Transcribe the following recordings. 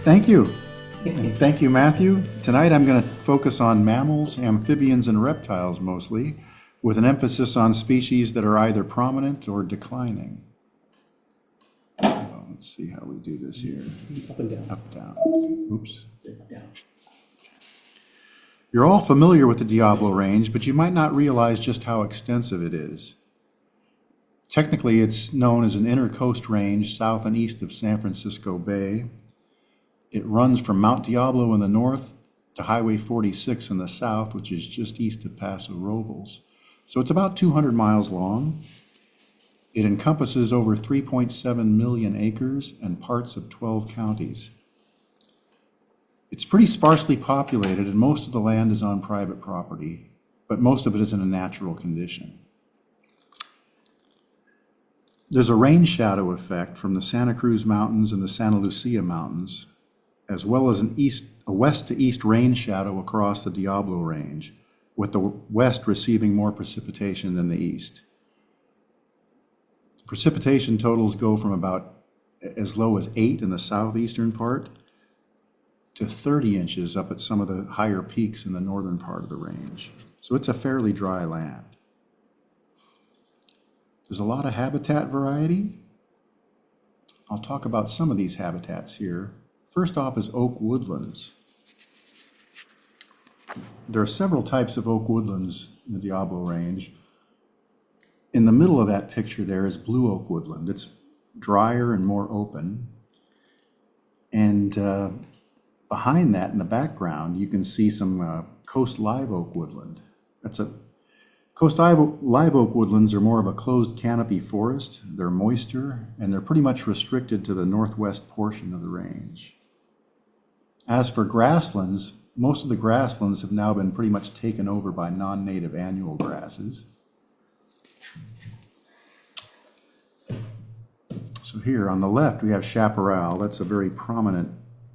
Thank you. And thank you, Matthew. Tonight I'm going to focus on mammals, amphibians, and reptiles mostly, with an emphasis on species that are either prominent or declining. Let's see how we do this here. Up and down. Up, down. Oops. Down. You're all familiar with the Diablo Range, but you might not realize just how extensive it is. Technically, it's known as an intercoast range south and east of San Francisco Bay. It runs from Mount Diablo in the north to Highway 46 in the south, which is just east of Paso Robles. So it's about 200 miles long. It encompasses over 3.7 million acres and parts of 12 counties. It's pretty sparsely populated, and most of the land is on private property, but most of it is in a natural condition. There's a rain shadow effect from the Santa Cruz Mountains and the Santa Lucia Mountains, as well as a west to east rain shadow across the Diablo Range, with the west receiving more precipitation than the east. Precipitation totals go from about as low as 8 in the southeastern part to 30 inches up at some of the higher peaks in the northern part of the range. So it's a fairly dry land. There's a lot of habitat variety. I'll talk about some of these habitats here. First off is oak woodlands. There are several types of oak woodlands in the Diablo Range. In the middle of that picture there is blue oak woodland. It's drier and more open. And behind that in the background, you can see some coast live oak woodland. Coast live oak woodlands are more of a closed canopy forest. They're moister, and they're pretty much restricted to the northwest portion of the range. As for grasslands, most of the grasslands have now been pretty much taken over by non-native annual grasses. So here on the left, we have chaparral. That's a very prominent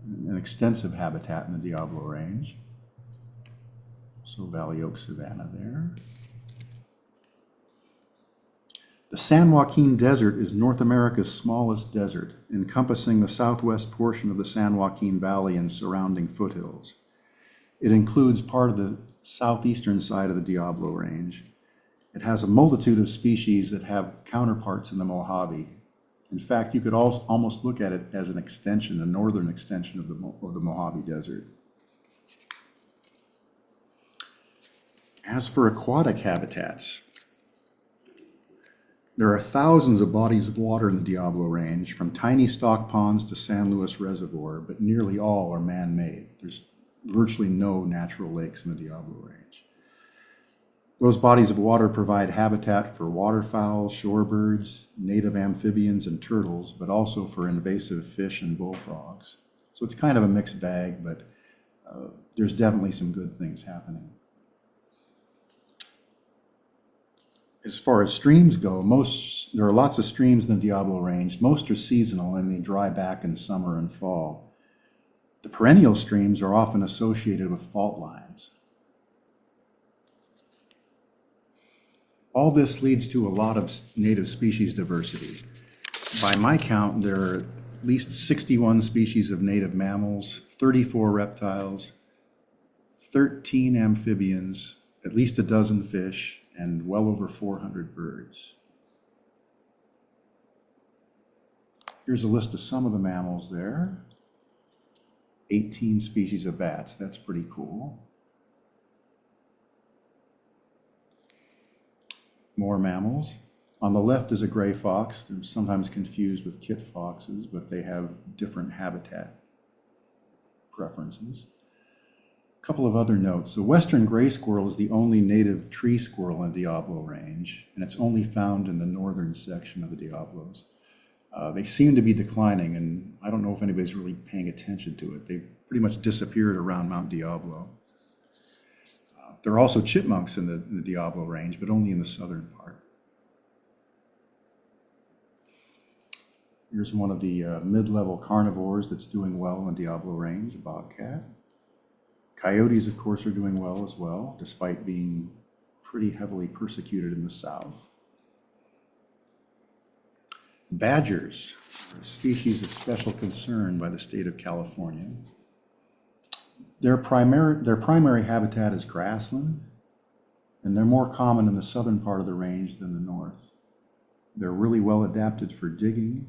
and extensive habitat in the Diablo Range. So Valley Oak Savanna there. The San Joaquin Desert is North America's smallest desert, encompassing the southwest portion of the San Joaquin Valley and surrounding foothills. It includes part of the southeastern side of the Diablo Range. It has a multitude of species that have counterparts in the Mojave. In fact, you could almost look at it as an extension, a northern extension of the Mojave Desert. As for aquatic habitats, there are thousands of bodies of water in the Diablo Range, from tiny stock ponds to San Luis Reservoir, but nearly all are man-made. There's virtually no natural lakes in the Diablo Range. Those bodies of water provide habitat for waterfowl, shorebirds, native amphibians, and turtles, but also for invasive fish and bullfrogs. So it's kind of a mixed bag, but there's definitely some good things happening. As far as streams go, there are lots of streams in the Diablo Range. Most are seasonal and they dry back in summer and fall. The perennial streams are often associated with fault lines. All this leads to a lot of native species diversity. By my count, there are at least 61 species of native mammals, 34 reptiles, 13 amphibians, at least a dozen fish, and well over 400 birds. Here's a list of some of the mammals there. 18 species of bats, that's pretty cool. More mammals. On the left is a gray fox. They're sometimes confused with kit foxes, but they have different habitat preferences. A couple of other notes. The western gray squirrel is the only native tree squirrel in the Diablo Range, and it's only found in the northern section of the Diablos. They seem to be declining, and I don't know if anybody's really paying attention to it. They've pretty much disappeared around Mount Diablo. There are also chipmunks in the Diablo Range, but only in the southern part. Here's one of the mid-level carnivores that's doing well in the Diablo Range, a bobcat. Coyotes, of course, are doing well as well, despite being pretty heavily persecuted in the south. Badgers are a species of special concern by the state of California. Their primary habitat is grassland, and they're more common in the southern part of the range than the north. They're really well adapted for digging,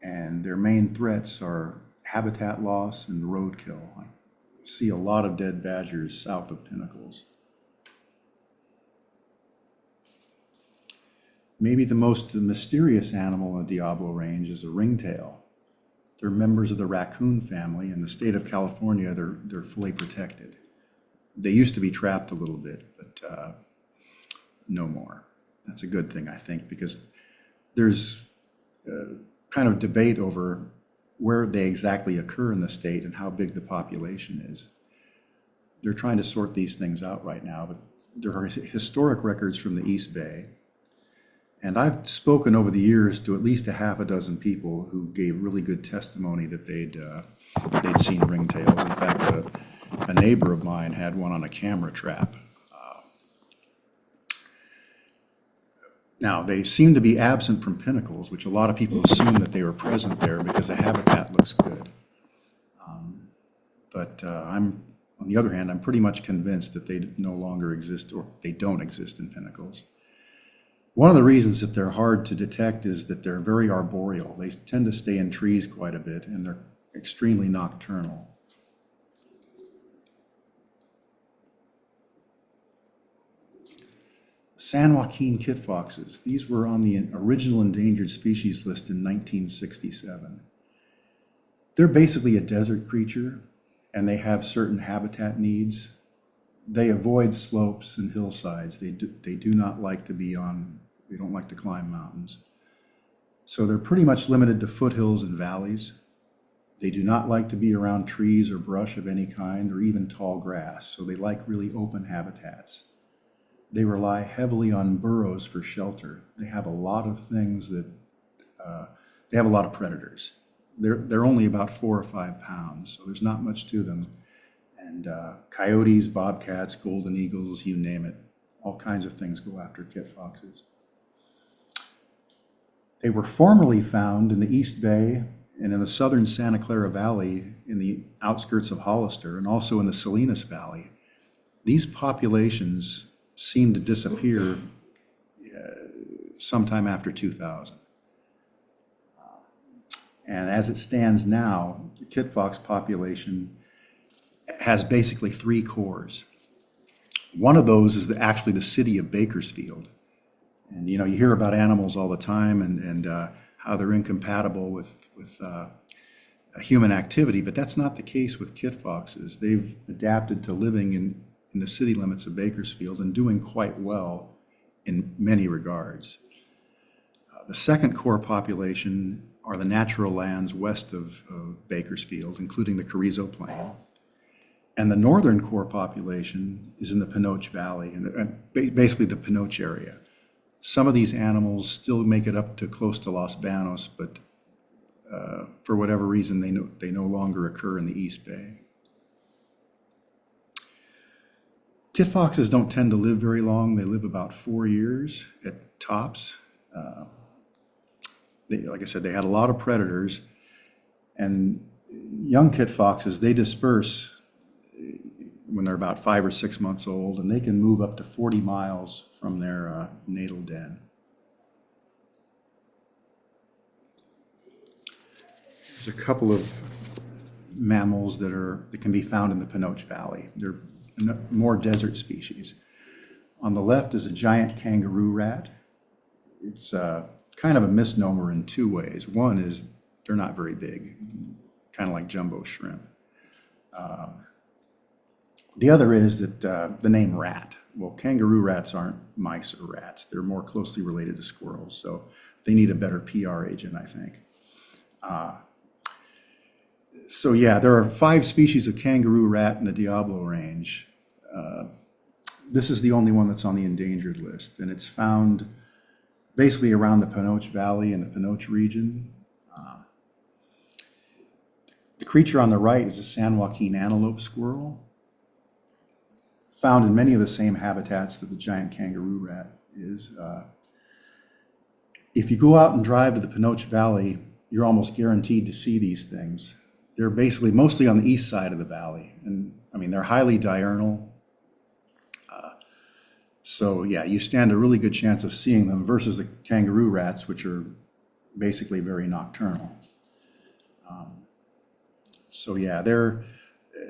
and their main threats are habitat loss and roadkill. I see a lot of dead badgers south of Pinnacles. Maybe the most mysterious animal in the Diablo Range is a ringtail. They're members of the raccoon family. In the state of California, they're fully protected. They used to be trapped a little bit, but no more. That's a good thing, I think, because there's kind of debate over where they exactly occur in the state and how big the population is. They're trying to sort these things out right now, but there are historic records from the East Bay. And I've spoken over the years to at least a half a dozen people who gave really good testimony that they'd seen ringtails. In fact, a neighbor of mine had one on a camera trap. Now, they seem to be absent from Pinnacles, which a lot of people assume that they were present there because the habitat looks good. On the other hand, I'm pretty much convinced that they no longer exist, or they don't exist in Pinnacles. One of the reasons that they're hard to detect is that they're very arboreal. They tend to stay in trees quite a bit, and they're extremely nocturnal. San Joaquin kit foxes. These were on the original endangered species list in 1967. They're basically a desert creature, and they have certain habitat needs. They avoid slopes and hillsides. They do not like to be on, they don't like to climb mountains. So they're pretty much limited to foothills and valleys. They do not like to be around trees or brush of any kind, or even tall grass, so they like really open habitats. They rely heavily on burrows for shelter. They have a lot of things that, they have a lot of predators. They're only about 4 or 5 pounds, so there's not much to them. And coyotes, bobcats, golden eagles, you name it, all kinds of things go after kit foxes. They were formerly found in the East Bay and in the southern Santa Clara Valley in the outskirts of Hollister, and also in the Salinas Valley. These populations seem to disappear sometime after 2000. And as it stands now, the kit fox population has basically 3 cores. One of those is actually the city of Bakersfield. And you hear about animals all the time and how they're incompatible with human activity, but that's not the case with kit foxes. They've adapted to living in the city limits of Bakersfield and doing quite well in many regards. The second core population are the natural lands west of Bakersfield, including the Carrizo Plain. And the northern core population is in the Pinoche Valley, and basically the Pinoche area. Some of these animals still make it up to close to Los Banos, but for whatever reason, they no longer occur in the East Bay. Kit foxes don't tend to live very long. They live about 4 years at tops. Like I said, they had a lot of predators, and young kit foxes, they disperse when they're about 5 or 6 months old, and they can move up to 40 miles from their natal den. There's a couple of mammals that can be found in the Pinoche Valley. They're more desert species. On the left is a giant kangaroo rat. It's kind of a misnomer in 2 ways. One is they're not very big, kind of like jumbo shrimp. The other is that the name rat. Well, kangaroo rats aren't mice or rats. They're more closely related to squirrels, so they need a better PR agent, I think. So yeah, there are 5 species of kangaroo rat in the Diablo Range. This is the only one that's on the endangered list, and it's found basically around the Pinoche Valley and the Pinoche region. The creature on the right is a San Joaquin antelope squirrel, found in many of the same habitats that the giant kangaroo rat is. If you go out and drive to the Pinoche Valley, you're almost guaranteed to see these things. They're basically mostly on the east side of the valley. And I mean, they're highly diurnal. So yeah, you stand a really good chance of seeing them versus the kangaroo rats, which are basically very nocturnal. So yeah,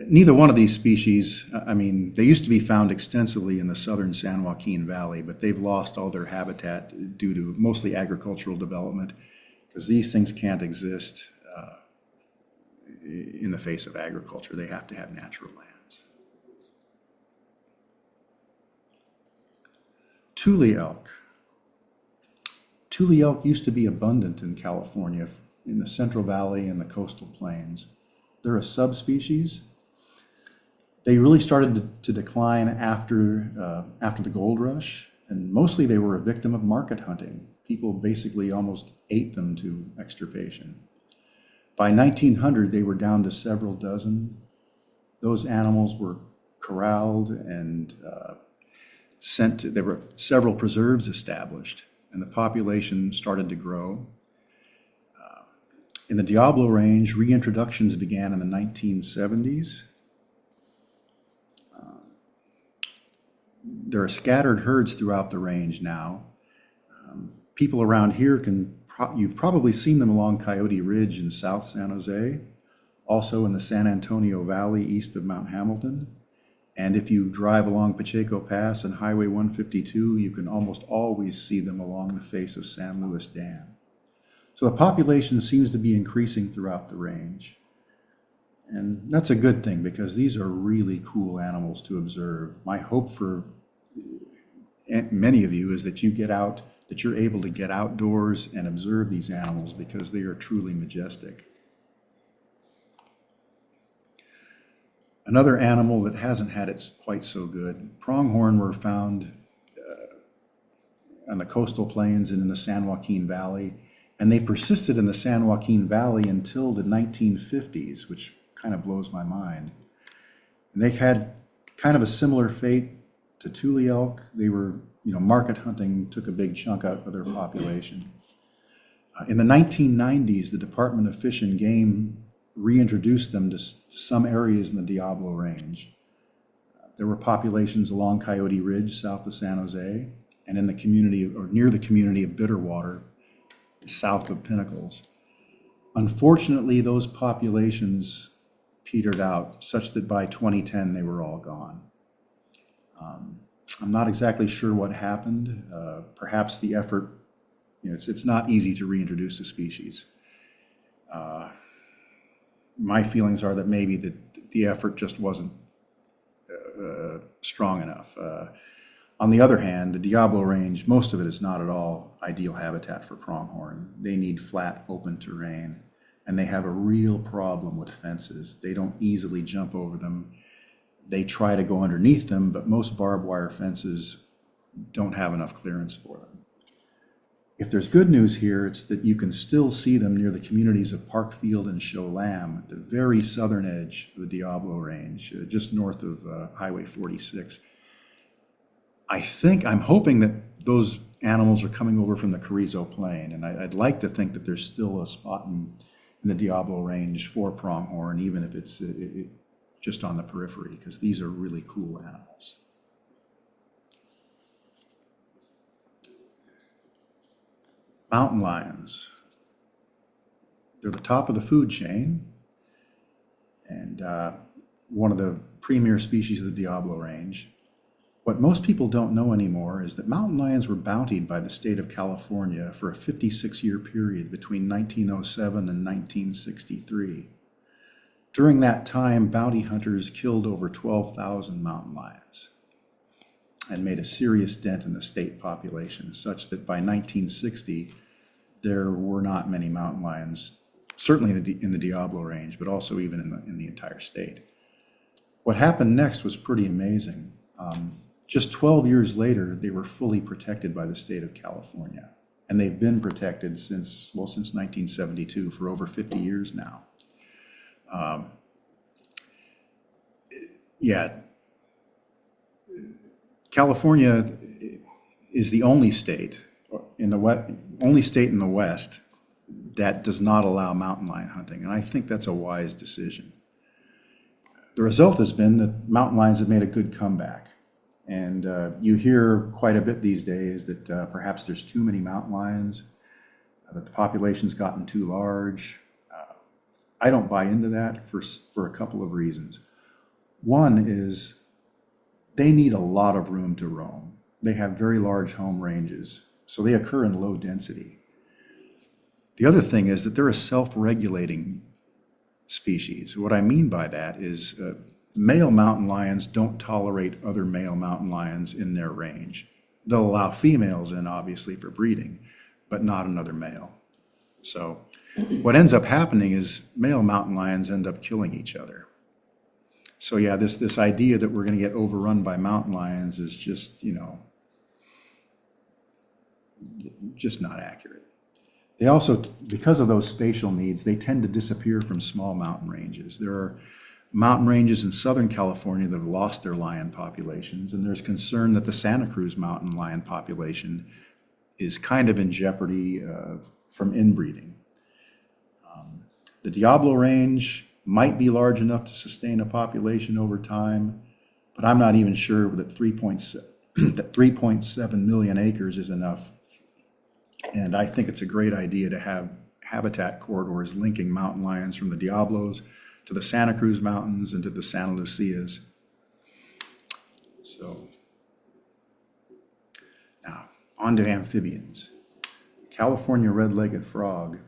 neither one of these species, I mean, they used to be found extensively in the southern San Joaquin Valley, but they've lost all their habitat due to mostly agricultural development, because these things can't exist in the face of agriculture. They have to have natural lands. Tule elk. Tule elk used to be abundant in California, in the Central Valley and the coastal plains. They're a subspecies. They really started to decline after the gold rush, and mostly they were a victim of market hunting. People basically almost ate them to extirpation. By 1900, they were down to several dozen. Those animals were corralled and there were several preserves established, and the population started to grow. In the Diablo Range, reintroductions began in the 1970s. There are scattered herds throughout the range now. People around here you've probably seen them along Coyote Ridge in South San Jose, also in the San Antonio Valley east of Mount Hamilton. And if you drive along Pacheco Pass and Highway 152, you can almost always see them along the face of San Luis Dam. So the population seems to be increasing throughout the range. And that's a good thing, because these are really cool animals to observe. My hope for many of you is that you're able to get outdoors and observe these animals, because they are truly majestic. Another animal that hasn't had it quite so good, pronghorn were found on the coastal plains and in the San Joaquin Valley, and they persisted in the San Joaquin Valley until the 1950s, which kind of blows my mind. And they had kind of a similar fate to Tule elk. They were, market hunting took a big chunk out of their population. In the 1990s, the Department of Fish and Game reintroduced them to some areas in the Diablo Range. There were populations along Coyote Ridge, south of San Jose, and in the community, or near the community of Bitterwater, south of Pinnacles. Unfortunately, those populations petered out such that by 2010 they were all gone. I'm not exactly sure what happened. Perhaps the effort, it's not easy to reintroduce a species. My feelings are that maybe the effort just wasn't strong enough. On the other hand, the Diablo Range, most of it is not at all ideal habitat for pronghorn. They need flat, open terrain, and they have a real problem with fences. They don't easily jump over them. They try to go underneath them, but most barbed wire fences don't have enough clearance for them. If there's good news here, it's that you can still see them near the communities of Parkfield and Cholam at the very southern edge of the Diablo Range, just north of Highway 46. I'm hoping that those animals are coming over from the Carrizo Plain, and I'd like to think that there's still a spot in the Diablo Range for pronghorn, even if it's just on the periphery, because these are really cool animals. Mountain lions. They're the top of the food chain, and one of the premier species of the Diablo Range. What most people don't know anymore is that mountain lions were bountied by the state of California for a 56-year period between 1907 and 1963. During that time, bounty hunters killed over 12,000 mountain lions and made a serious dent in the state population, such that by 1960, there were not many mountain lions, certainly in the Diablo Range, but also even in the entire state. What happened next was pretty amazing. Just 12 years later, they were fully protected by the state of California. And they've been protected since 1972, for over 50 years now. California is the only state, in the only state in the West that does not allow mountain lion hunting, and I think that's a wise decision. The result has been that mountain lions have made a good comeback. And you hear quite a bit these days that perhaps there's too many mountain lions, that the population's gotten too large. I don't buy into that for a couple of reasons. One is they need a lot of room to roam. They have very large home ranges, so they occur in low density. The other thing is that they're a self-regulating species. What I mean by that is male mountain lions don't tolerate other male mountain lions in their range. They'll allow females in, obviously, for breeding, but not another male. So what ends up happening is male mountain lions end up killing each other. So yeah, this idea that we're going to get overrun by mountain lions is just, just not accurate. They also, because of those spatial needs, they tend to disappear from small mountain ranges. There are mountain ranges in Southern California that have lost their lion populations, and there's concern that the Santa Cruz mountain lion population is kind of in jeopardy from inbreeding. The Diablo Range might be large enough to sustain a population over time, but I'm not even sure that 3.7 million acres is enough. And I think it's a great idea to have habitat corridors linking mountain lions from the Diablos to the Santa Cruz Mountains and to the Santa Lucias. So now on to amphibians. California red-legged frog.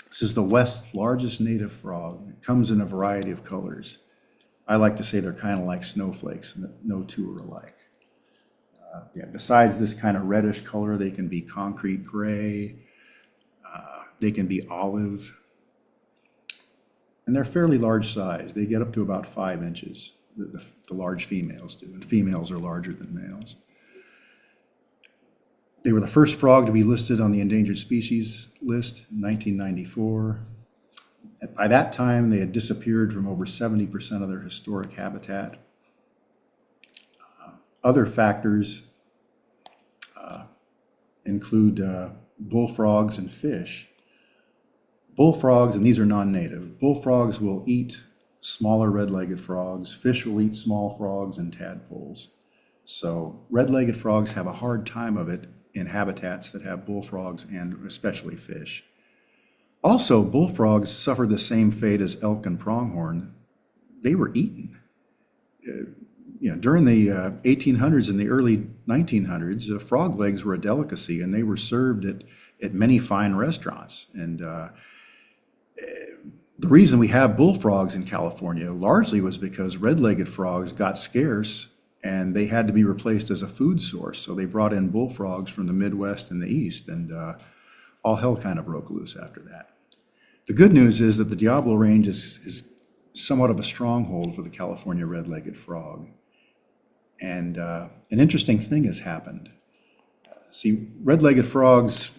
This is the West's largest native frog. It comes in a variety of colors. I like to say they're kind of like snowflakes, and that no two are alike. Besides this kind of reddish color, they can be concrete gray, they can be olive, and they're fairly large size. They get up to about 5 inches, the large females do, and females are larger than males. They were the first frog to be listed on the endangered species list in 1994. By that time, they had disappeared from over 70% of their historic habitat. Other factors include bullfrogs and fish. Bullfrogs, and these are non-native, bullfrogs will eat smaller red-legged frogs. Fish will eat small frogs and tadpoles. So red-legged frogs have a hard time of it in habitats that have bullfrogs and especially fish. Also, bullfrogs suffer the same fate as elk and pronghorn. They were eaten. During the 1800s and the early 1900s, frog legs were a delicacy, and they were served at many fine restaurants. And the reason we have bullfrogs in California largely was because red-legged frogs got scarce, and they had to be replaced as a food source. So they brought in bullfrogs from the Midwest and the East, and all hell kind of broke loose after that. The good news is that the Diablo Range is somewhat of a stronghold for the California red-legged frog. And an interesting thing has happened. See, red-legged frogs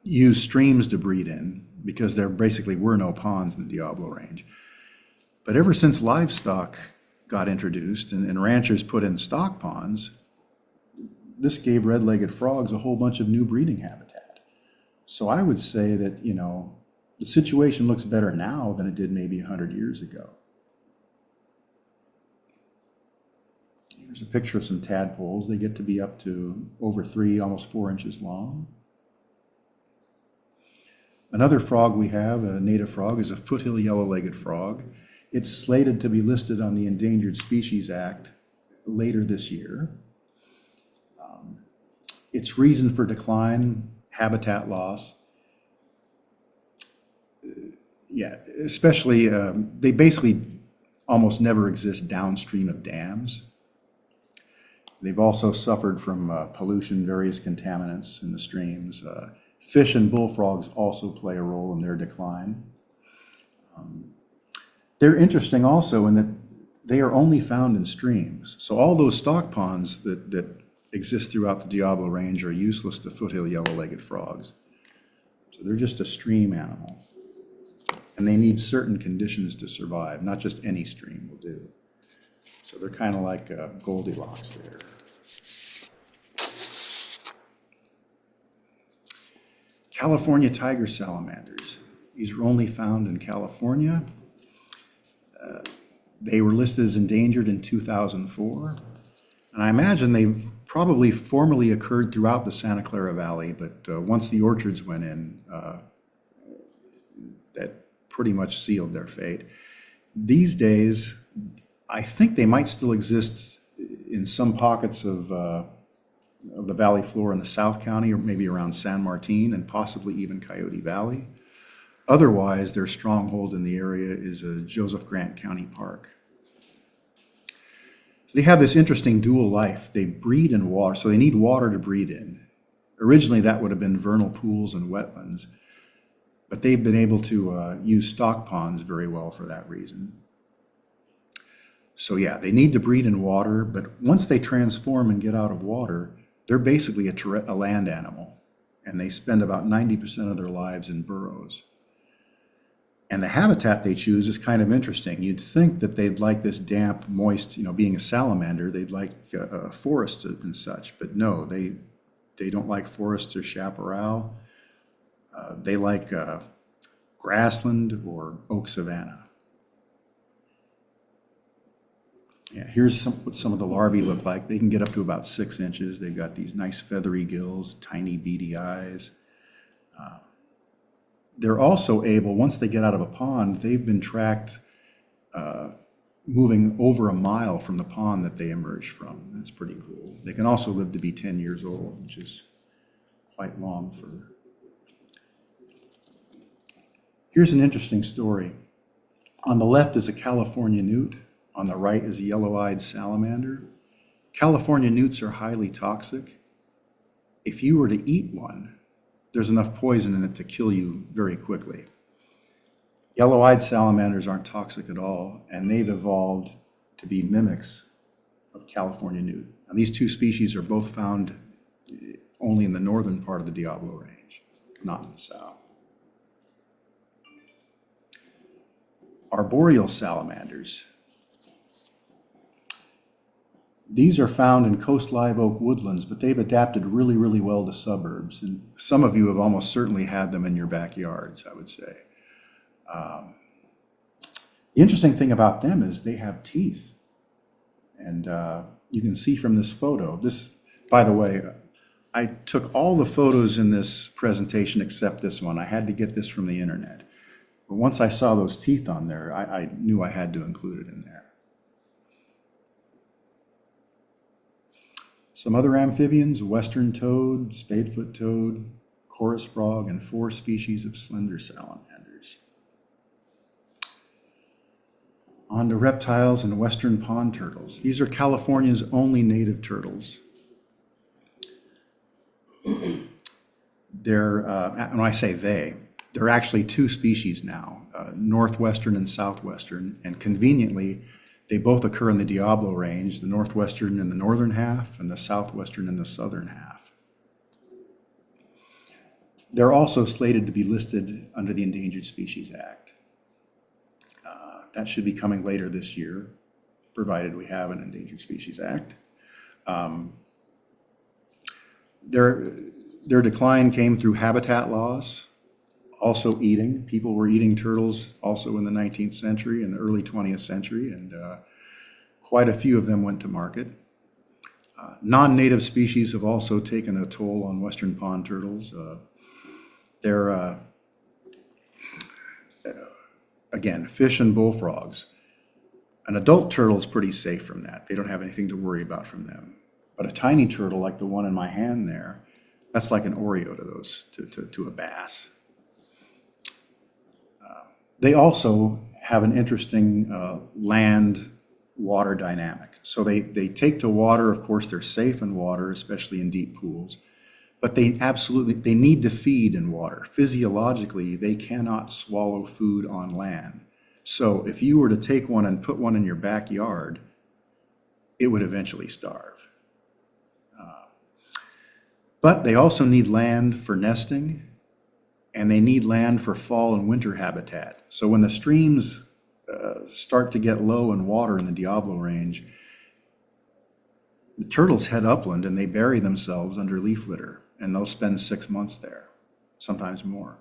use streams to breed in because there basically were no ponds in the Diablo Range. But ever since livestock got introduced and ranchers put in stock ponds, this gave red-legged frogs a whole bunch of new breeding habitat. So I would say that, the situation looks better now than it did maybe 100 years ago. Here's a picture of some tadpoles. They get to be up to over 3, almost 4 inches long. Another frog we have, a native frog, is a foothill yellow-legged frog. It's slated to be listed on the Endangered Species Act later this year. Its reason for decline, habitat loss. Especially, they basically almost never exist downstream of dams. They've also suffered from pollution, various contaminants in the streams. Fish and bullfrogs also play a role in their decline. They're interesting also in that they are only found in streams. So all those stock ponds that exist throughout the Diablo Range are useless to foothill yellow-legged frogs. So they're just a stream animal. And they need certain conditions to survive, not just any stream will do. So they're kind of like Goldilocks there. California tiger salamanders. These are only found in California. They were listed as endangered in 2004. And I imagine they've probably formerly occurred throughout the Santa Clara Valley, but once the orchards went in, that pretty much sealed their fate. These days, I think they might still exist in some pockets of the valley floor in the South County, or maybe around San Martin and possibly even Coyote Valley. Otherwise, their stronghold in the area is a Joseph Grant County Park. So they have this interesting dual life. They breed in water, so they need water to breed in. Originally, that would have been vernal pools and wetlands, but they've been able to use stock ponds very well for that reason. So yeah, they need to breed in water, but once they transform and get out of water, they're basically a land animal, and they spend about 90% of their lives in burrows. And the habitat they choose is kind of interesting. You'd think that they'd like this damp, moist, being a salamander, they'd like forests and such, but no, they don't like forests or chaparral. They like grassland or oak savanna. Yeah, here's what some of the larvae look like. They can get up to about 6 inches. They've got these nice feathery gills, tiny beady eyes. They're also able, once they get out of a pond, they've been tracked moving over a mile from the pond that they emerged from. That's pretty cool. They can also live to be 10 years old, which is quite long for. Here's an interesting story. On the left is a California newt. On the right is a yellow-eyed salamander. California newts are highly toxic. If you were to eat one, there's enough poison in it to kill you very quickly. Yellow-eyed salamanders aren't toxic at all, and they've evolved to be mimics of California newt. Now, these two species are both found only in the northern part of the Diablo Range, not in the south. Arboreal salamanders. These are found in coast live oak woodlands, but they've adapted really, really well to suburbs. And some of you have almost certainly had them in your backyards, I would say. The interesting thing about them is they have teeth. And you can see from this photo, this, by the way, I took all the photos in this presentation except this one. I had to get this from the internet. But once I saw those teeth on there, I knew I had to include it in there. Some other amphibians: western toad, spadefoot toad, chorus frog, and 4 species of slender salamanders. On to reptiles and western pond turtles. These are California's only native turtles. They're, when I say they're actually 2 species now, northwestern and southwestern, and conveniently, they both occur in the Diablo Range, the northwestern in the northern half and the southwestern in the southern half. They're also slated to be listed under the Endangered Species Act. That should be coming later this year, provided we have an Endangered Species Act. Their decline came through habitat loss, also eating. People were eating turtles also in the 19th century and the early 20th century, and quite a few of them went to market. Non-native species have also taken a toll on western pond turtles. They're, again, fish and bullfrogs. An adult turtle is pretty safe from that. They don't have anything to worry about from them. But a tiny turtle like the one in my hand there, that's like an Oreo to those, to a bass. They also have an interesting land-water dynamic. So they take to water. Of course, they're safe in water, especially in deep pools. But they need to feed in water. Physiologically, they cannot swallow food on land. So if you were to take one and put one in your backyard, it would eventually starve. But they also need land for nesting, and they need land for fall and winter habitat. So when the streams start to get low in water in the Diablo Range, the turtles head upland and they bury themselves under leaf litter, and they'll spend 6 months there. sometimes more.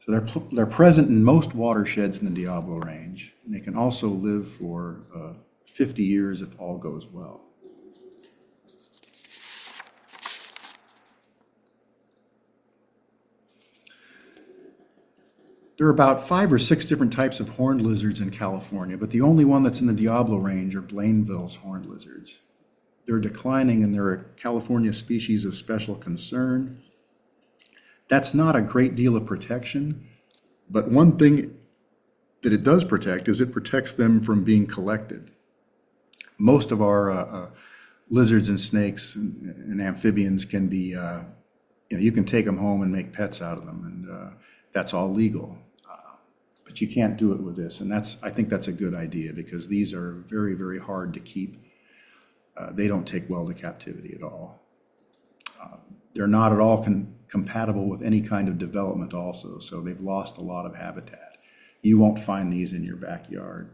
So they're present in most watersheds in the Diablo Range. And they can also live for 50 years if all goes well. There are about 5 or 6 different types of horned lizards in California, but the only one that's in the Diablo Range are Blainville's horned lizards. They're declining and they're a California species of special concern. That's not a great deal of protection, but one thing that it does protect is it protects them from being collected. Most of our lizards and snakes and amphibians can be, you can take them home and make pets out of them, and that's all legal. But you can't do it with this, and I think that's a good idea because these are very, very hard to keep. They don't take well to captivity at all. They're not at all compatible with any kind of development also, so they've lost a lot of habitat. You won't find these in your backyard.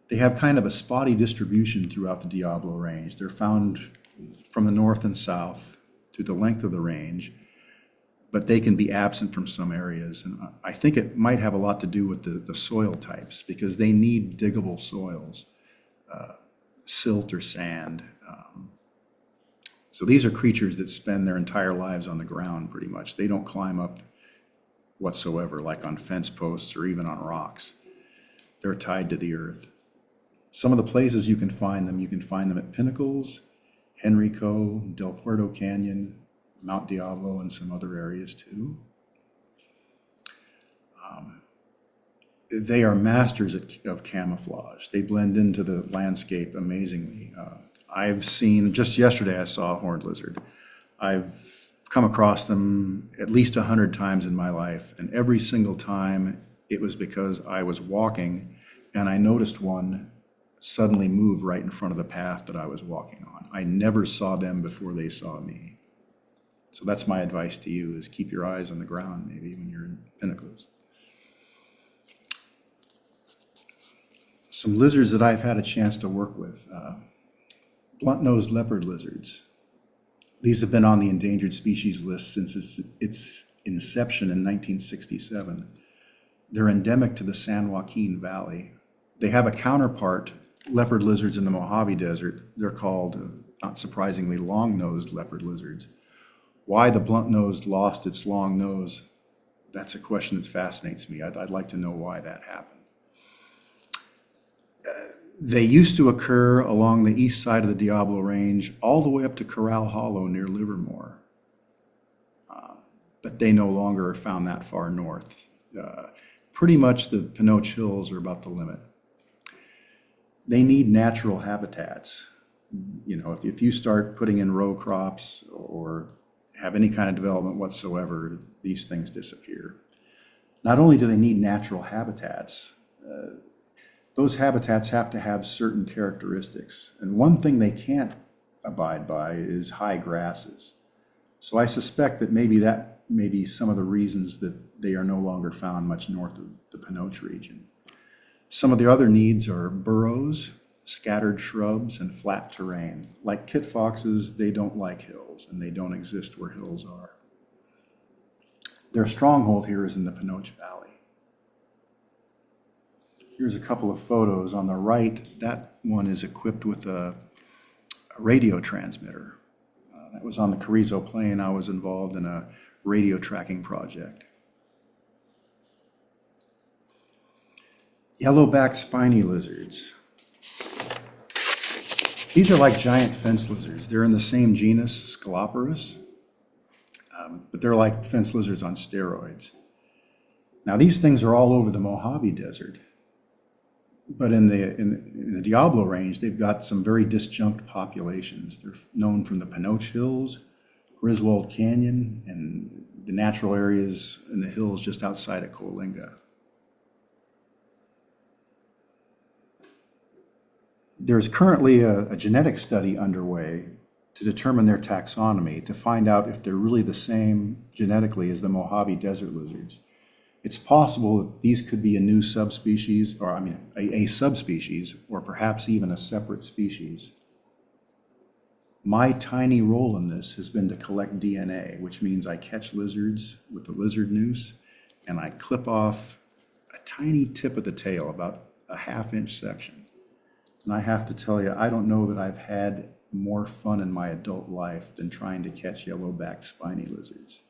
They have kind of a spotty distribution throughout the Diablo Range. They're found from the north and south through the length of the range, but they can be absent from some areas. And I think it might have a lot to do with the soil types because they need diggable soils, silt or sand. So these are creatures that spend their entire lives on the ground pretty much. They don't climb up whatsoever, like on fence posts or even on rocks. They're tied to the earth. Some of the places you can find them at Pinnacles, Henrico, Del Puerto Canyon, Mount Diablo, and some other areas too. They are masters of camouflage. They blend into the landscape amazingly. I've seen, just yesterday I saw a horned lizard. I've come across them at least 100 times in my life, and every single time it was because I was walking and I noticed one suddenly move right in front of the path that I was walking on. I never saw them before they saw me. So that's my advice to you, is keep your eyes on the ground maybe when you're in Pinnacles. Some lizards that I've had a chance to work with. Blunt-nosed leopard lizards. These have been on the endangered species list since its inception in 1967. They're endemic to the San Joaquin Valley. They have a counterpart, leopard lizards in the Mojave Desert. They're called, not surprisingly, long-nosed leopard lizards. Why the blunt-nosed lost its long nose, that's a question that fascinates me. I'd like to know why that happened. They used to occur along the east side of the Diablo Range all the way up to Corral Hollow near Livermore. But they no longer are found that far north. Pretty much the Pinoche Hills are about the limit. They need natural habitats. You know, if you start putting in row crops or have any kind of development whatsoever, these things disappear. Not only do they need natural habitats, those habitats have to have certain characteristics. And one thing they can't abide by is high grasses. So I suspect that may be some of the reasons that they are no longer found much north of the Pinoche region. Some of the other needs are burrows, scattered shrubs, and flat terrain. Like kit foxes, they don't like hills, and they don't exist where hills are. Their stronghold here is in the Pinoche Valley. Here's a couple of photos. On the right, that one is equipped with a radio transmitter. That was on the Carrizo Plain. I was involved in a radio tracking project. Yellowback spiny lizards. These are like giant fence lizards. They're in the same genus, Scoloporus, but they're like fence lizards on steroids. Now, these things are all over the Mojave Desert. But in the Diablo Range, they've got some very disjunct populations. They're known from the Pinoche Hills, Griswold Canyon, and the natural areas in the hills just outside of Coalinga. There's currently a genetic study underway to determine their taxonomy, to find out if they're really the same genetically as the Mojave Desert lizards. It's possible that these could be a new subspecies, or a subspecies, or perhaps even a separate species. My tiny role in this has been to collect DNA, which means I catch lizards with a lizard noose and I clip off a tiny tip of the tail, about a half-inch section. And I have to tell you, I don't know that I've had more fun in my adult life than trying to catch yellow-backed spiny lizards.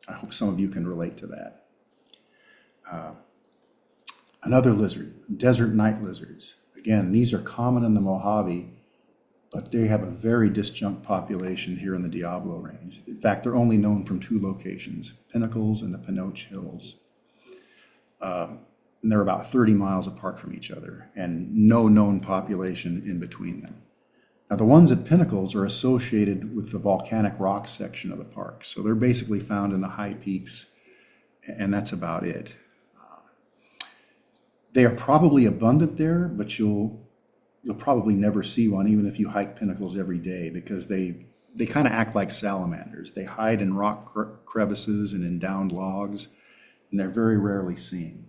I hope some of you can relate to that. Another lizard, desert night lizards. Again, these are common in the Mojave, but they have a very disjunct population here in the Diablo Range. In fact, they're only known from two locations, Pinnacles and the Pinoche Hills. And they're about 30 miles apart from each other, and no known population in between them. Now, the ones at Pinnacles are associated with the volcanic rock section of the park, so they're basically found in the high peaks, and that's about it. They are probably abundant there, but you'll probably never see one, even if you hike Pinnacles every day, because they kind of act like salamanders. They hide in rock crevices and in downed logs, and they're very rarely seen.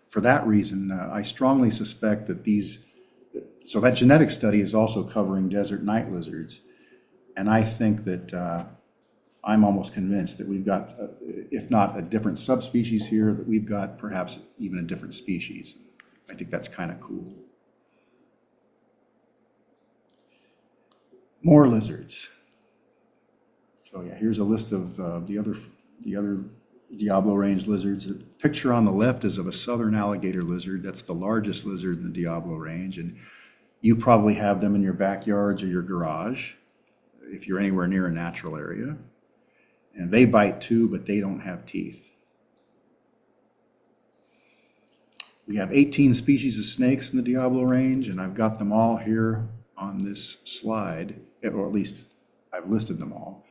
For that reason, I strongly suspect that so that genetic study is also covering desert night lizards, and I think that I'm almost convinced that we've got, if not a different subspecies here, that we've got perhaps even a different species. I think that's kind of cool. More lizards. So yeah, here's a list of the other Diablo Range lizards. The picture on the left is of a southern alligator lizard. That's the largest lizard in the Diablo Range, and you probably have them in your backyards or your garage if you're anywhere near a natural area. And they bite too, but they don't have teeth. We have 18 species of snakes in the Diablo Range, and I've got them all here on this slide, or at least I've listed them all.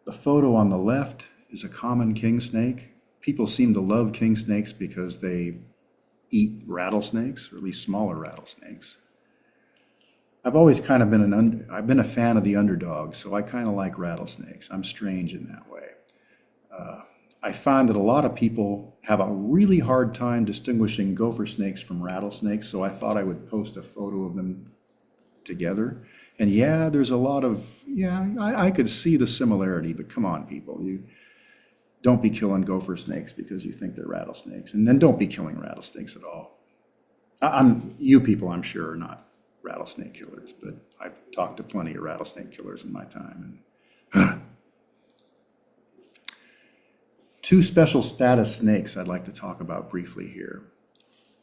The photo on the left is a common king snake. People seem to love king snakes because they eat rattlesnakes, or at least smaller rattlesnakes. I've always kind of I've been a fan of the underdog, so I kind of like rattlesnakes. I'm strange in that way. I find that a lot of people have a really hard time distinguishing gopher snakes from rattlesnakes, so I thought I would post a photo of them together. And yeah, there's a lot of, I could see the similarity, but come on, people. You don't be killing gopher snakes because you think they're rattlesnakes, and then don't be killing rattlesnakes at all. You people, I'm sure, are not rattlesnake killers, but I've talked to plenty of rattlesnake killers in my time. And two special status snakes I'd like to talk about briefly here.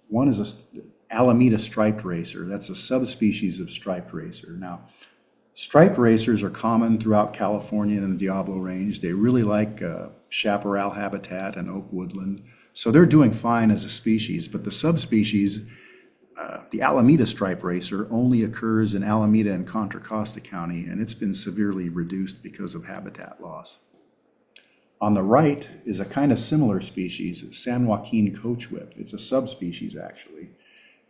One is an Alameda striped racer. That's a subspecies of striped racer. Now, striped racers are common throughout California and the Diablo Range. They really like chaparral habitat and oak woodland, so they're doing fine as a species, but the subspecies, the Alameda striped racer, only occurs in Alameda and Contra Costa County, and it's been severely reduced because of habitat loss. On the right is a kind of similar species, San Joaquin coachwhip. It's a subspecies, actually.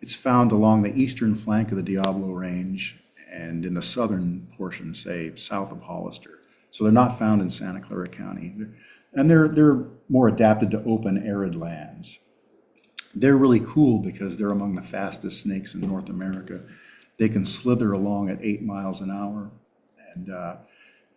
It's found along the eastern flank of the Diablo Range and in the southern portion, say, south of Hollister. So they're not found in Santa Clara County. And they're more adapted to open, arid lands. They're really cool because they're among the fastest snakes in North America. They can slither along at 8 miles an hour. And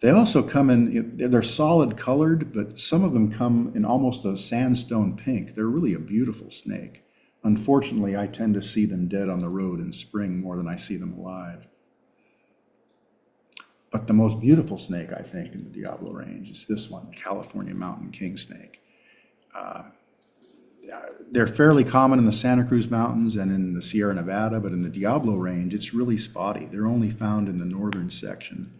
they also come they're solid colored, but some of them come in almost a sandstone pink. They're really a beautiful snake. Unfortunately, I tend to see them dead on the road in spring more than I see them alive. But the most beautiful snake, I think, in the Diablo Range is this one, the California mountain king snake. They're fairly common in the Santa Cruz Mountains and in the Sierra Nevada, but in the Diablo Range, it's really spotty. They're only found in the northern section.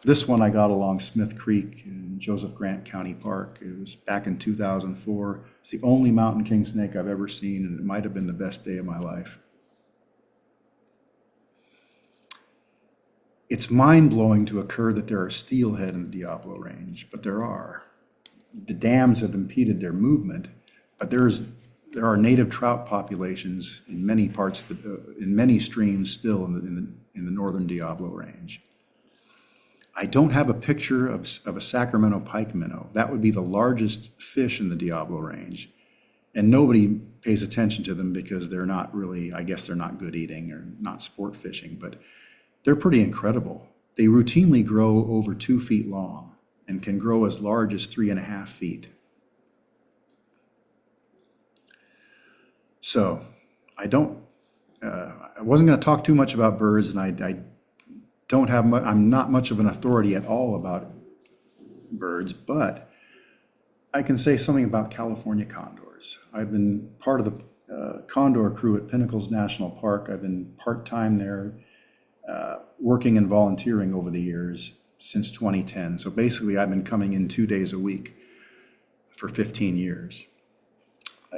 This one I got along Smith Creek in Joseph Grant County Park. It was back in 2004. It's the only mountain king snake I've ever seen, and it might have been the best day of my life. It's mind-blowing to occur that there are steelhead in the Diablo Range, but there are. The dams have impeded their movement, but there are native trout populations in many parts in many streams still in the northern Diablo Range. I don't have a picture of a Sacramento pike minnow. That would be the largest fish in the Diablo Range. And nobody pays attention to them because they're not really, I guess they're not good eating or not sport fishing, but they're pretty incredible. They routinely grow over 2 feet long and can grow as large as 3.5 feet. So I wasn't going to talk too much about birds, and I don't have I'm not much of an authority at all about birds, but I can say something about California condors. I've been part of the condor crew at Pinnacles National Park. I've been part-time there, working and volunteering over the years since 2010. So basically, I've been coming in 2 days a week for 15 years.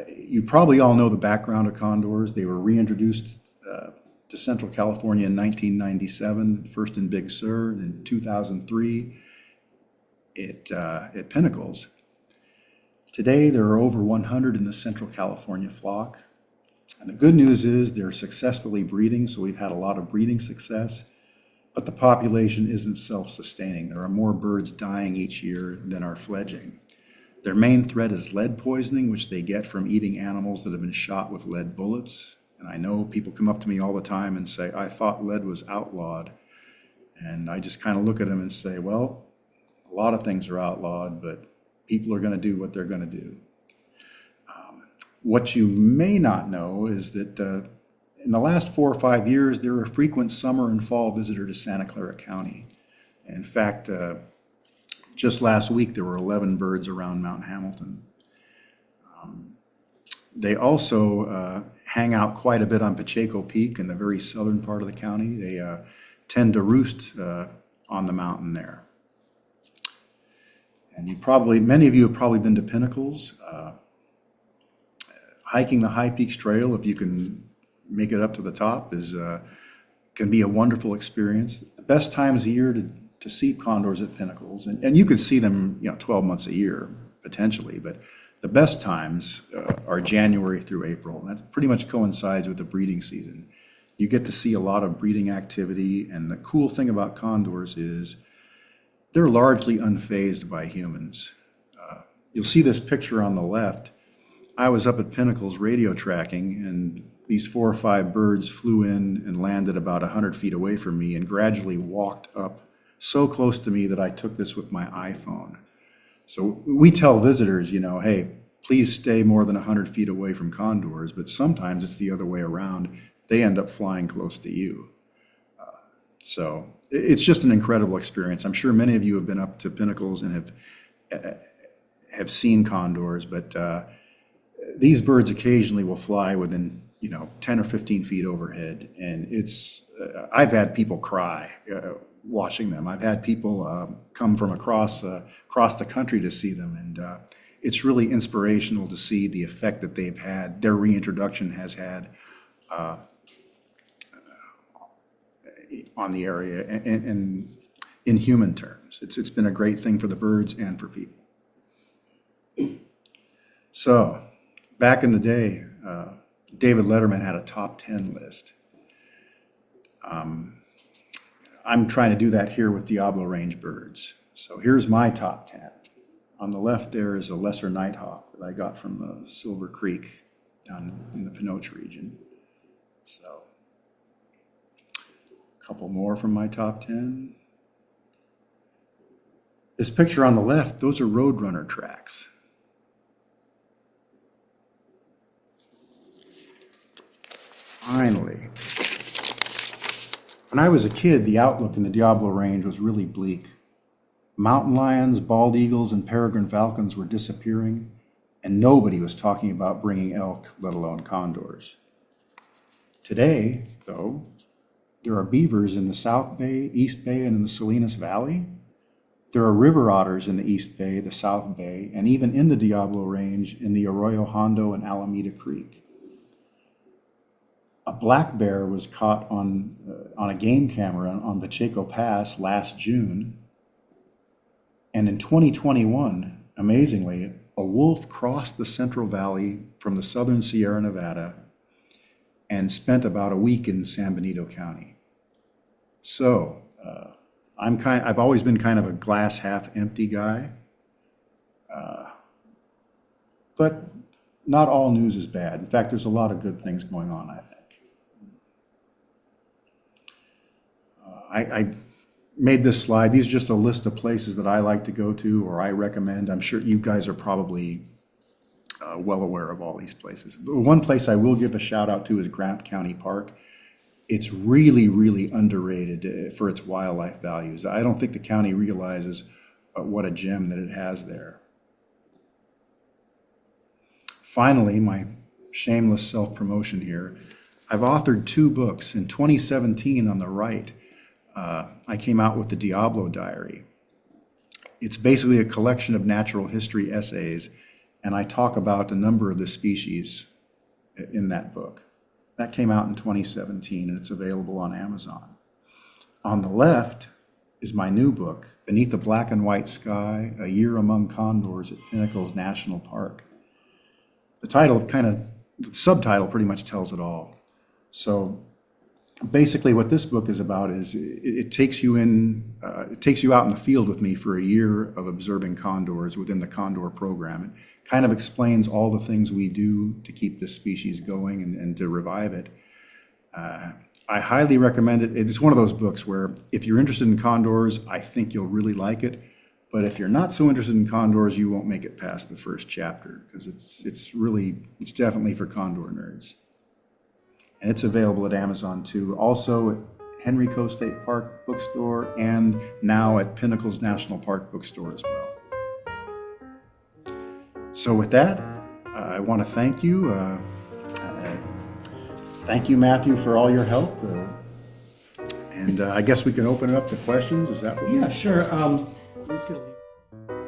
You probably all know the background of condors. They were reintroduced to Central California in 1997, first in Big Sur, and in 2003 at Pinnacles. Today, there are over 100 in the Central California flock. And the good news is they're successfully breeding, so we've had a lot of breeding success, but the population isn't self-sustaining. There are more birds dying each year than are fledging. Their main threat is lead poisoning, which they get from eating animals that have been shot with lead bullets. And I know people come up to me all the time and say, I thought lead was outlawed. And I just kind of look at them and say, well, a lot of things are outlawed, but people are going to do what they're going to do. What you may not know is that in the last 4 or 5 years, there are a frequent summer and fall visitor to Santa Clara County. In fact, just last week, there were 11 birds around Mount Hamilton. They also hang out quite a bit on Pacheco Peak in the very southern part of the county. They tend to roost on the mountain there. And many of you have probably been to Pinnacles. Hiking the High Peaks Trail, if you can make it up to the top, can be a wonderful experience. The best times of year to see condors at Pinnacles, and you could see them 12 months a year potentially, but the best times are January through April. And that pretty much coincides with the breeding season. You get to see a lot of breeding activity, and the cool thing about condors is they're largely unfazed by humans. You'll see this picture on the left. I was up at Pinnacles radio tracking, and these 4 or 5 birds flew in and landed about 100 feet away from me and gradually walked up so close to me that I took this with my iPhone. So we tell visitors, hey, please stay more than 100 feet away from condors, but sometimes it's the other way around. They end up flying close to you. So it's just an incredible experience. I'm sure many of you have been up to Pinnacles and have seen condors, but these birds occasionally will fly within 10 or 15 feet overhead, and I've had people cry watching them. I've had people come from across the country to see them, and it's really inspirational to see the effect that they've had, their reintroduction has had on the area, and in human terms. It's been a great thing for the birds and for people. So, back in the day, David Letterman had a top 10 list. I'm trying to do that here with Diablo Range birds. So here's my top 10. On the left there is a lesser nighthawk that I got from Silver Creek down in the Pinoche region. So a couple more from my top 10. This picture on the left, those are Roadrunner tracks. Finally, when I was a kid, the outlook in the Diablo Range was really bleak. Mountain lions, bald eagles, and peregrine falcons were disappearing, and nobody was talking about bringing elk, let alone condors. Today, though, there are beavers in the South Bay, East Bay, and in the Salinas Valley. There are river otters in the East Bay, the South Bay, and even in the Diablo Range in the Arroyo Hondo and Alameda Creek. A black bear was caught on a game camera on Pacheco Pass last June. And in 2021, amazingly, a wolf crossed the Central Valley from the southern Sierra Nevada and spent about a week in San Benito County. So I've always been kind of a glass half empty guy. But not all news is bad. In fact, there's a lot of good things going on, I think. I made this slide. These are just a list of places that I like to go to or I recommend. I'm sure you guys are probably well aware of all these places. The one place I will give a shout out to is Grant County Park. It's really, really underrated for its wildlife values. I don't think the county realizes what a gem that it has there. Finally, my shameless self-promotion here. I've authored 2 books. In 2017, on the right, I came out with the Diablo Diary. It's basically a collection of natural history essays, and I talk about a number of the species in that book. That came out in 2017, and it's available on Amazon. On the left is my new book, Beneath the Black and White Sky, A Year Among Condors at Pinnacles National Park. The subtitle pretty much tells it all. So basically what this book is about is it takes you out in the field with me for a year of observing condors within the condor program. It kind of explains all the things we do to keep this species going and to revive it. I highly recommend it. It's one of those books where if you're interested in condors, I think you'll really like it. But if you're not so interested in condors, you won't make it past the first chapter, because it's definitely for condor nerds. And it's available at Amazon too. Also at Henrico State Park Bookstore, and now at Pinnacles National Park Bookstore as well. So with that, I want to thank you. Thank you, Matthew, for all your help. And I guess we can open it up to questions. Is that what? Yeah, sure. I'm just gonna leave.